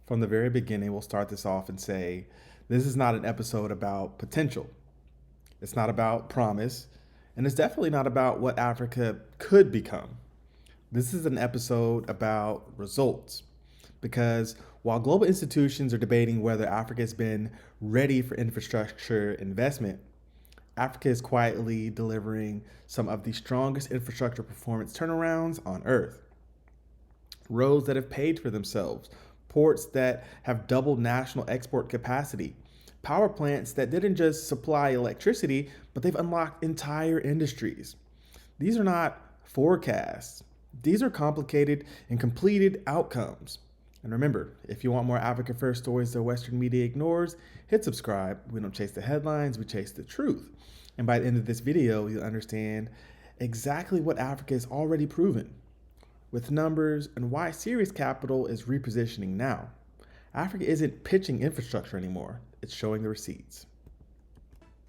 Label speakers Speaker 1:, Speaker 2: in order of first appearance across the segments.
Speaker 1: From the very beginning, we'll start this off and say this is not an episode about potential. It's not about promise, and it's definitely not about what Africa could become. This is an episode about results. Because while global institutions are debating whether Africa has been ready for infrastructure investment, Africa is quietly delivering some of the strongest infrastructure performance turnarounds on earth. Roads that have paid for themselves, ports that have doubled national export capacity, power plants that didn't just supply electricity, but they've unlocked entire industries. These are not forecasts, these are complicated and completed outcomes. And remember, if you want more Africa First stories that Western media ignores, hit subscribe. We don't chase the headlines, we chase the truth. And by the end of this video, you'll understand exactly what Africa has already proven with numbers and why serious capital is repositioning now. Africa isn't pitching infrastructure anymore, it's showing the receipts.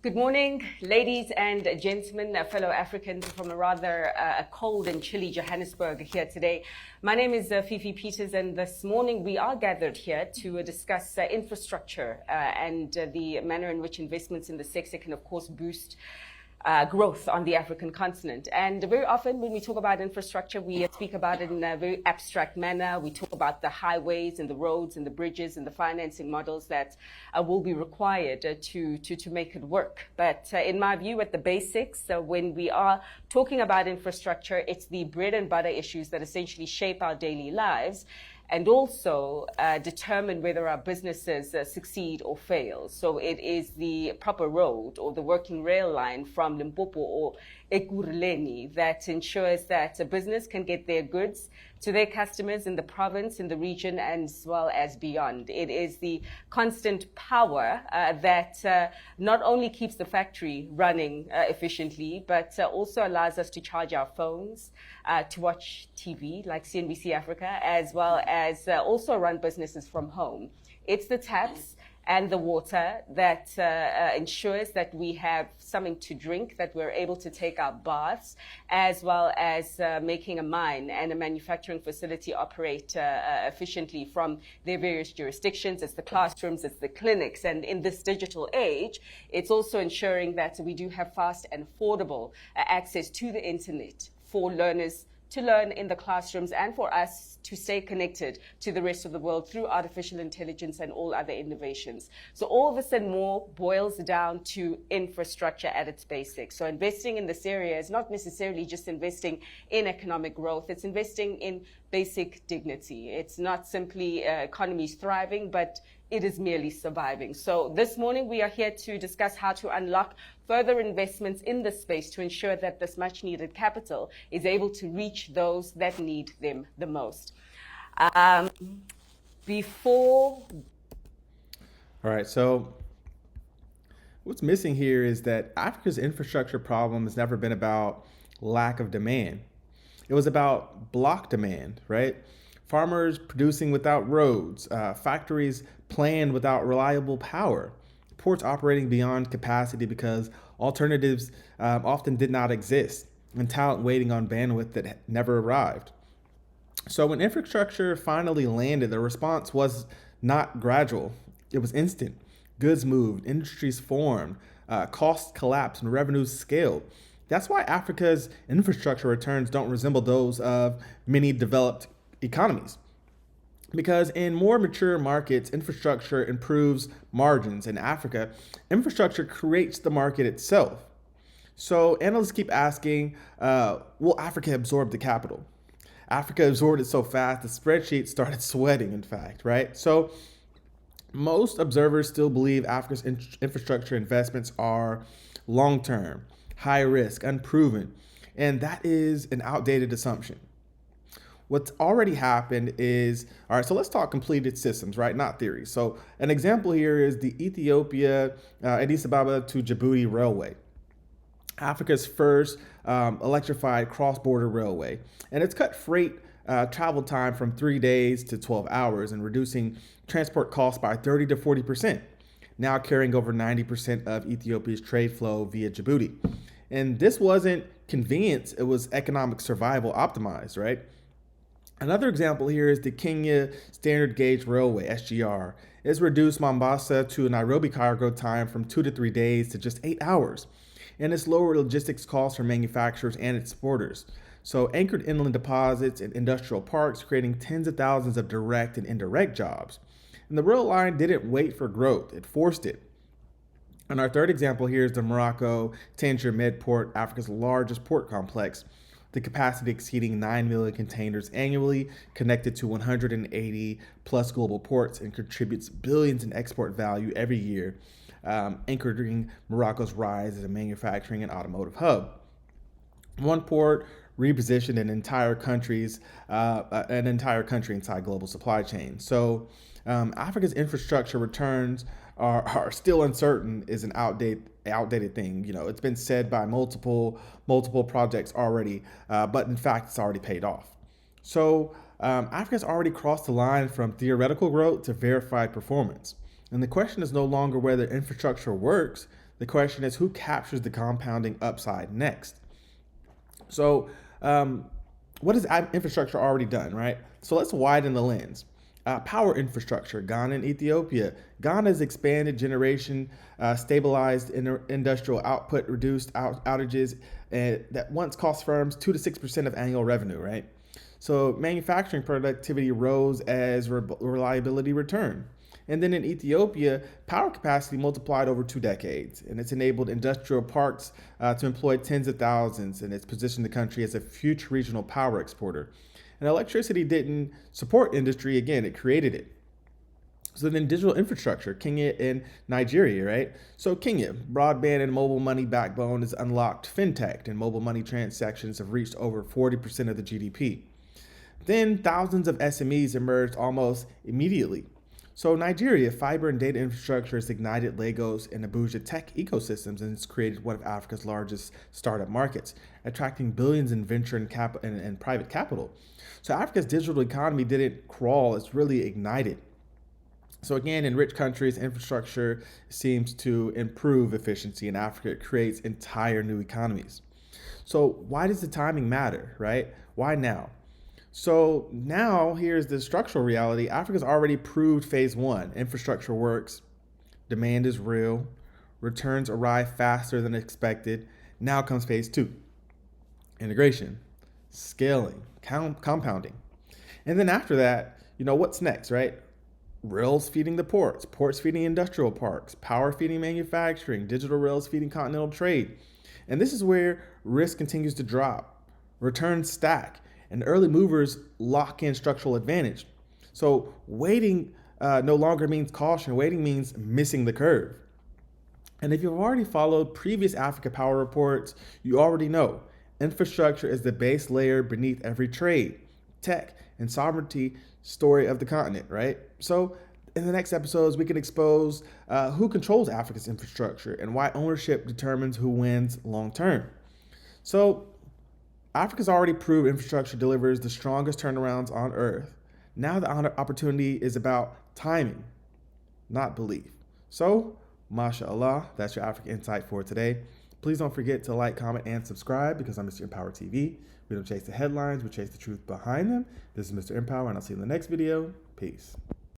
Speaker 2: Good morning, ladies and gentlemen, fellow Africans from a rather cold and chilly Johannesburg here today. My name is Fifi Peters, and this morning we are gathered here to discuss infrastructure and the manner in which investments in the sector can, of course, boost growth on the African continent. And very often when we talk about infrastructure, we speak about it in a very abstract manner. We talk about the highways and the roads and the bridges and the financing models that will be required to make it work. But in my view, at the basics, when we are talking about infrastructure, it's the bread and butter issues that essentially shape our daily lives and also determine whether our businesses succeed or fail. So it is the proper road or the working rail line from Limpopo or Ekurhuleni that ensures that a business can get their goods to their customers in the province, in the region, as well as beyond. It is the constant power that not only keeps the factory running efficiently, but also allows us to charge our phones, to watch TV like CNBC Africa, as well as also run businesses from home. It's the taps and the water that ensures that we have something to drink, that we're able to take our baths, as well as making a mine and a manufacturing facility operate efficiently from their various jurisdictions. It's the classrooms, it's the clinics, and in this digital age, it's also ensuring that we do have fast and affordable access to the internet for learners to learn in the classrooms and for us to stay connected to the rest of the world through artificial intelligence and all other innovations. So all of this and more boils down to infrastructure at its basics. So investing in this area is not necessarily just investing in economic growth, it's investing in basic dignity. It's not simply economies thriving, but it is merely surviving. So this morning we are here to discuss how to unlock further investments in this space to ensure that this much needed capital is able to reach those that need them the most.
Speaker 1: All right, so what's missing here is that Africa's infrastructure problem has never been about lack of demand. It was about block demand, right? Farmers producing without roads, factories planned without reliable power, ports operating beyond capacity because alternatives often did not exist, and talent waiting on bandwidth that never arrived. So when infrastructure finally landed, the response was not gradual, it was instant. Goods moved, industries formed, costs collapsed, and revenues scaled. That's why Africa's infrastructure returns don't resemble those of many developed economies. Because in more mature markets, infrastructure improves margins. In Africa, infrastructure creates the market itself. So analysts keep asking, will Africa absorb the capital? Africa absorbed it so fast, the spreadsheet started sweating, in fact, right? So most observers still believe Africa's infrastructure investments are long-term, high risk, unproven, and that is an outdated assumption. What's already happened is, all right, so let's talk completed systems, right? Not theories. So an example here is the Ethiopia, Addis Ababa to Djibouti railway, Africa's first electrified cross-border railway. And it's cut freight travel time from 3 days to 12 hours and reducing transport costs by 30 to 40%, now carrying over 90% of Ethiopia's trade flow via Djibouti. And this wasn't convenience, it was economic survival optimized, right? Another example here is the Kenya Standard Gauge Railway, SGR. It's reduced Mombasa to Nairobi cargo time from 2 to 3 days to just 8 hours. And it's lowered logistics costs for manufacturers and exporters. So anchored inland deposits and industrial parks, creating tens of thousands of direct and indirect jobs. And the rail line didn't wait for growth, it forced it. And our third example here is the Morocco Tangier Med Port, Africa's largest port complex, the capacity exceeding 9 million containers annually, connected to 180 plus global ports, and contributes billions in export value every year, anchoring Morocco's rise as a manufacturing and automotive hub. One port repositioned an entire country inside global supply chains. So Africa's infrastructure returns are still uncertain is an outdated thing. You know, it's been said by multiple projects already, but in fact, it's already paid off. So Africa's already crossed the line from theoretical growth to verified performance. And the question is no longer whether infrastructure works. The question is who captures the compounding upside next. So, what has infrastructure already done, right? So let's widen the lens. Power infrastructure, Ghana and Ethiopia. Ghana's expanded generation, stabilized industrial output, reduced outages that once cost firms 2 to 6% of annual revenue, right? So manufacturing productivity rose as reliability returned. And then in Ethiopia, power capacity multiplied over 2 decades, and it's enabled industrial parks to employ tens of thousands, and it's positioned the country as a future regional power exporter. And electricity didn't support industry, again, it created it. So then digital infrastructure, Kenya and Nigeria, right? So Kenya, broadband and mobile money backbone has unlocked fintech, and mobile money transactions have reached over 40% of the GDP. Then thousands of SMEs emerged almost immediately. So Nigeria, fiber and data infrastructure has ignited Lagos and Abuja tech ecosystems, and it's created one of Africa's largest startup markets, attracting billions in venture and private capital. So Africa's digital economy didn't crawl, it's really ignited. So again, in rich countries, infrastructure seems to improve efficiency. In Africa, it creates entire new economies. So why does the timing matter, right? Why now? So now here's the structural reality. Africa's already proved phase one. Infrastructure works, demand is real, returns arrive faster than expected. Now comes phase two. Integration, scaling, compounding. And then after that, what's next, right? Rails feeding the ports, ports feeding industrial parks, power feeding manufacturing, digital rails feeding continental trade. And this is where risk continues to drop, returns stack, and early movers lock in structural advantage. So waiting no longer means caution. Waiting means missing the curve. And if you've already followed previous Africa Power reports, you already know infrastructure is the base layer beneath every trade, tech, and sovereignty story of the continent, right? So in the next episodes, we can expose who controls Africa's infrastructure and why ownership determines who wins long term. So Africa's already proved infrastructure delivers the strongest turnarounds on earth. Now the opportunity is about timing, not belief. So, mashallah, that's your Africa Insight for today. Please don't forget to like, comment, and subscribe because I'm Mr. EmpowerTV. We don't chase the headlines, we chase the truth behind them. This is Mr. Empower, and I'll see you in the next video. Peace.